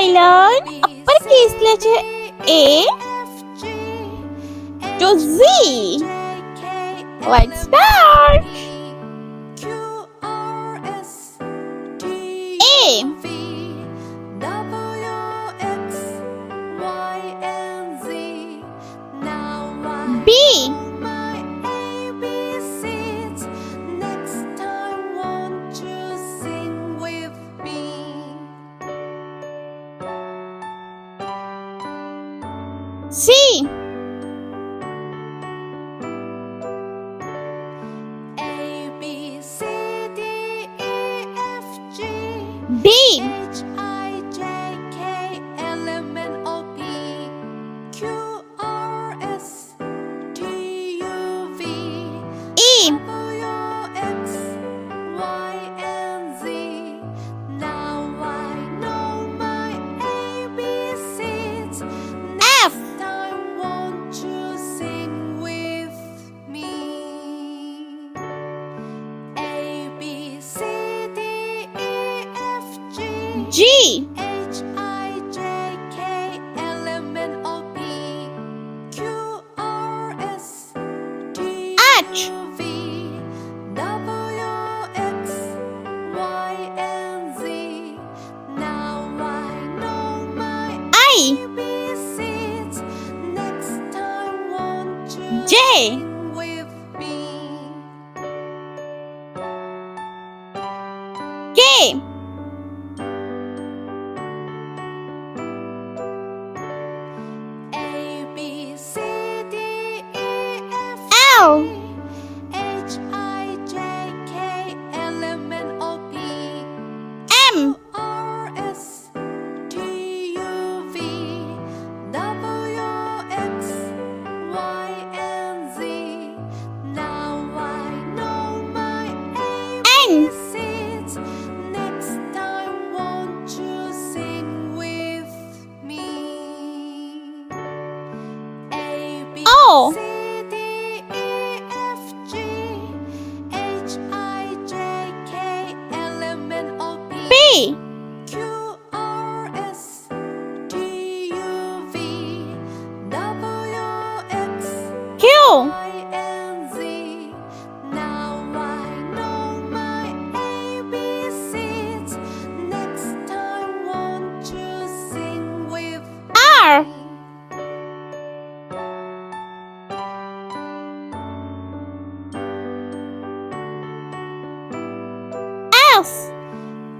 I learned uppercase letter A to Z. Let's start.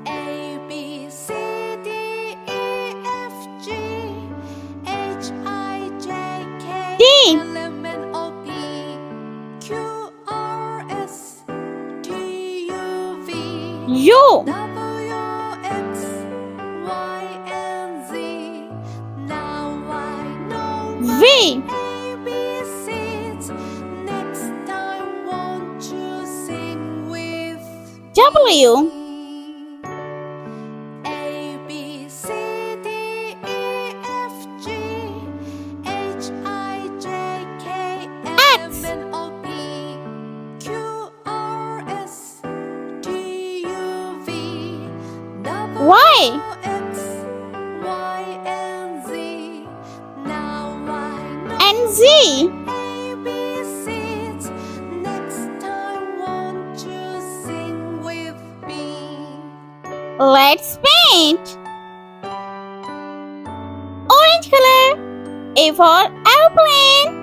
A, B, C, D, E, F, G, H, I, J, K, L, M, N, O, P, Q, R, S, T, U, V, W, X, Y, and Z. Let's paint. Orange color. A for airplane.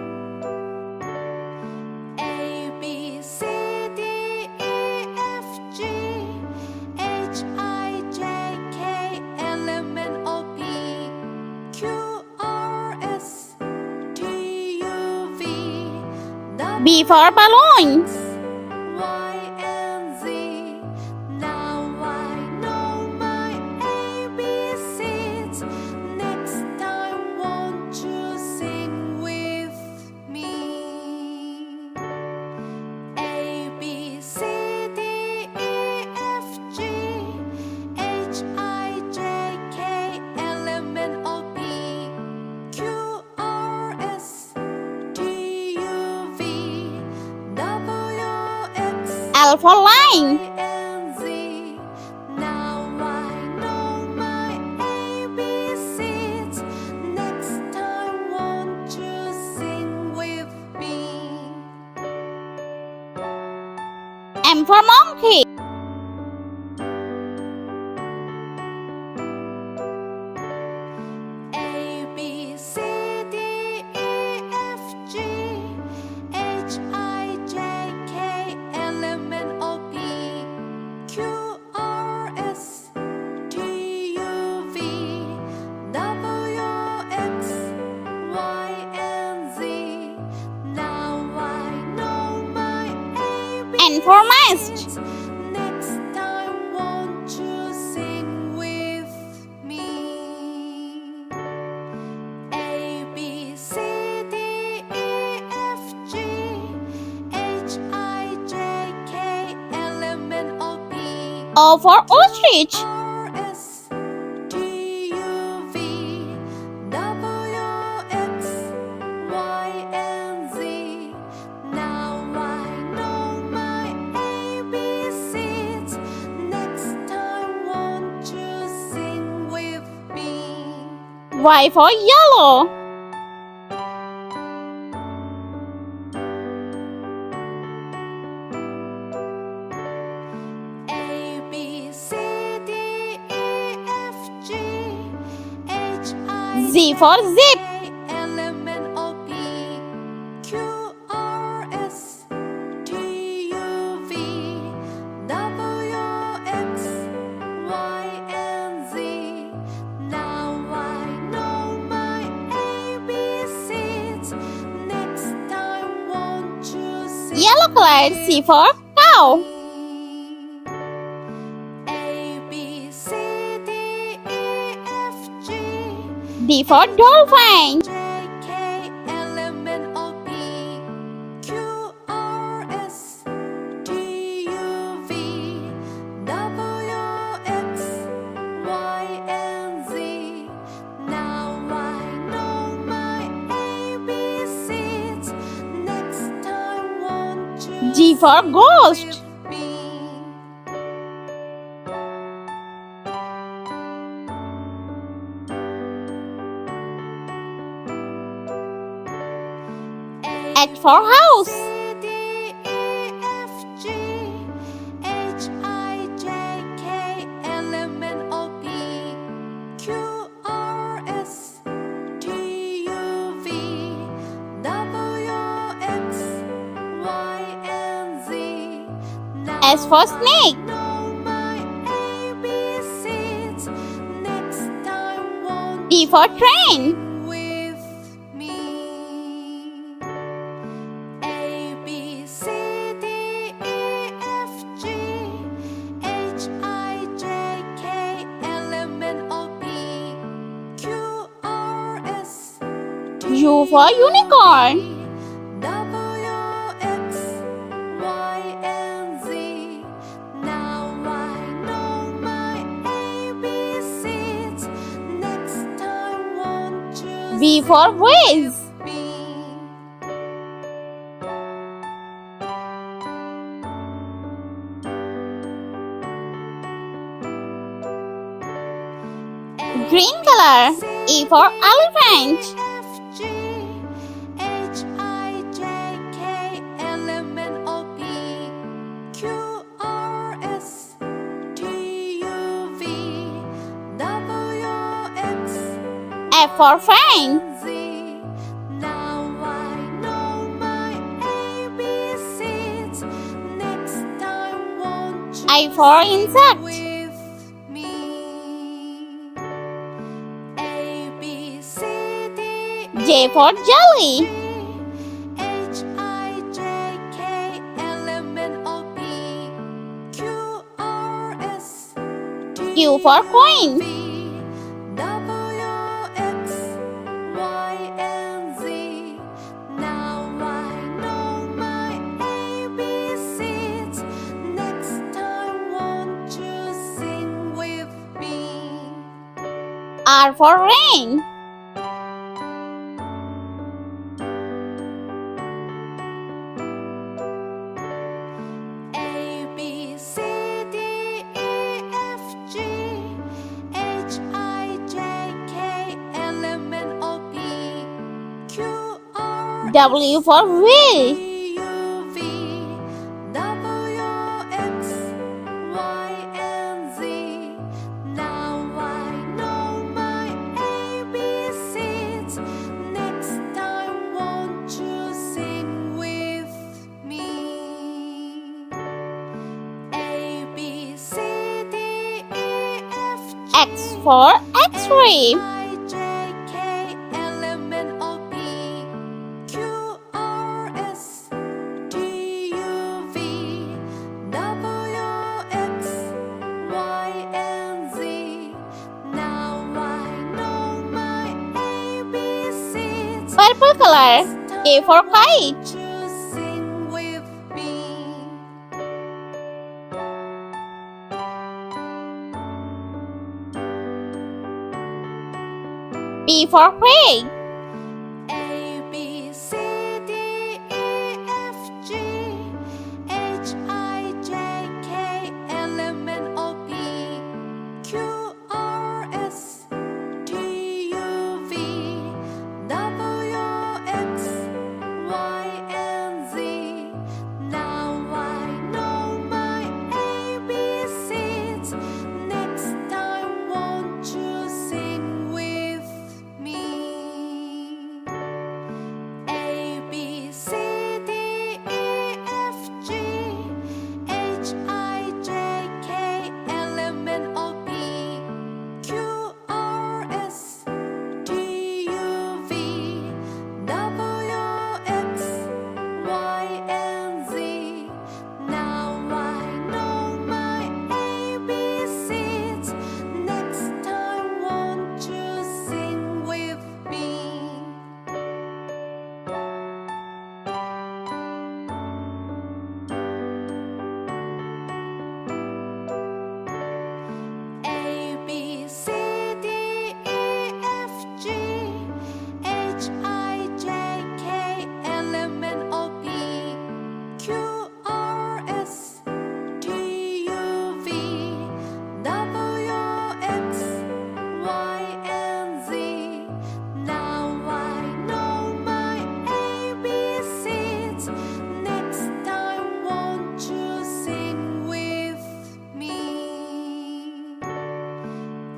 B for balloons. L for line. M for monkey. A, B, C, D, E, F, G, H, I, J, K, L, M, N, O, P, Q, R, S, T, U, V, W, X, Y, and Z. Now I know my N for nest. Next time, won't you sing with me? A, B, C, D, E, F, G, H, I, J, K, L, M, N, O, P, O for ostrich. R, S, T, U, V, W, X, Y, and Z. Now I know my ABCs. Next time, won't you sing with me? Y for yellow. A, B, C, D, E, F, G, H, I, Z for zip. J, L, M, N, O, P, Q, R, S, T, U, V, W, X, Y, and Z. Now I know my ABCs. Next time, won't you sing Yellow color. C for cow. A, B, C, D, E, F, G, D for dolphin. J, K, L, M, N, O, P, Q, R, S, T, U, V, W, X, Y, and Z. Now I know my ABCs. Next time, won't you G for sing ghost. with me? H for house. C, D, E, F, G, H, I, J, K, L, M, N, O, P, Q, R, S, T, U, V, W, X, Y, and Z. Now S for snake. know my ABCs. Next time, won't T for train. sing with me? A, B, C, D, E, F, G, H, I, J, K, L, M, N, O, P, Q, R, S, T, U for unicorn. W, X, Y, and Z. Now I know my ABCs. Next time, won't you V for vase. sing with me? Green color. E for elephant. F, G, H, I, J, K, L, M, N, O, P, Q, R, S, T, U, V, W, X, F for fan. Z. Now I know my ABCs. Next time, won't you I for sing insect. with me? A, B, C, D, J for jelly. H, I, J, K, L, M, N, O, P, Q, R, S, T, Q for queen. V, W, X, Y, and Z. Now I know my ABCs. Next time, won't you sing with me? R for rain. A, B, C, D, E, F, G, H, I, J, K, L, M, N, O, P, Q, R, W for wheel. T, U, V, W, for X-ray. Purple color. K for kite. P for pig. A B C D E F G H I J K L M N O P Q R S T U V W X Y and Z. Now I know my ABCs. Next time, won't you sing with me? A B C D E F G H I J K L M N O P Q R S T U V W X Y and Z. Now I know my ABCs. Next time, won't you sing with me? A B C D E F G H I J K L M N O P Q R S T U V W X Y and Z. Now I know my ABCs. Next time, won't you sing with me?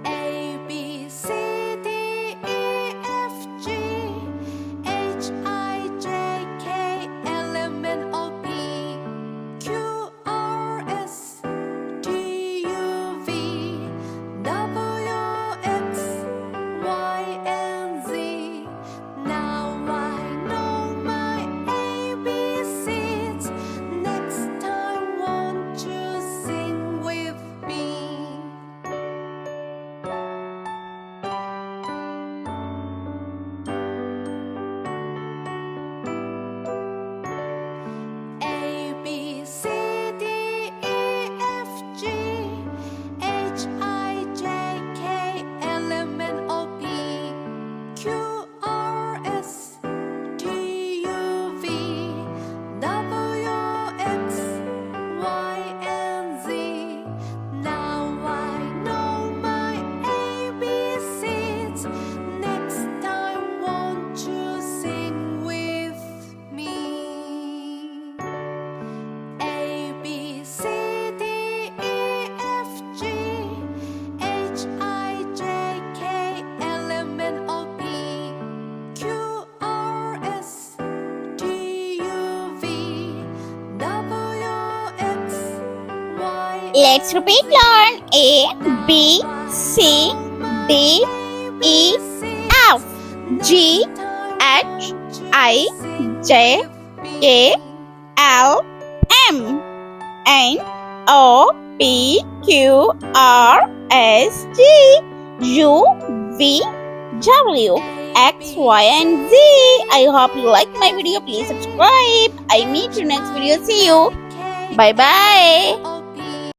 A B C D E F G H I J K L M N O P Q R S T U V W X Y and Z. Now I know my ABCs. Next time, won't you sing with me? A B C D E F G H I J K L M N O P Q R S T U V W X Y and Z. Now I know my ABCs. Next time, won't you sing with me? A B C D E F G H I J K L M N O P Q R S T U V W X Y. Let's repeat learn. A, B, C, D, E, F, G, H, I, J, K, L, M, N, O, P, Q, R, S, T, U, V, W, X, Y, and Z. I hope you like my video. Please subscribe. I meet you next video. See you. Bye bye.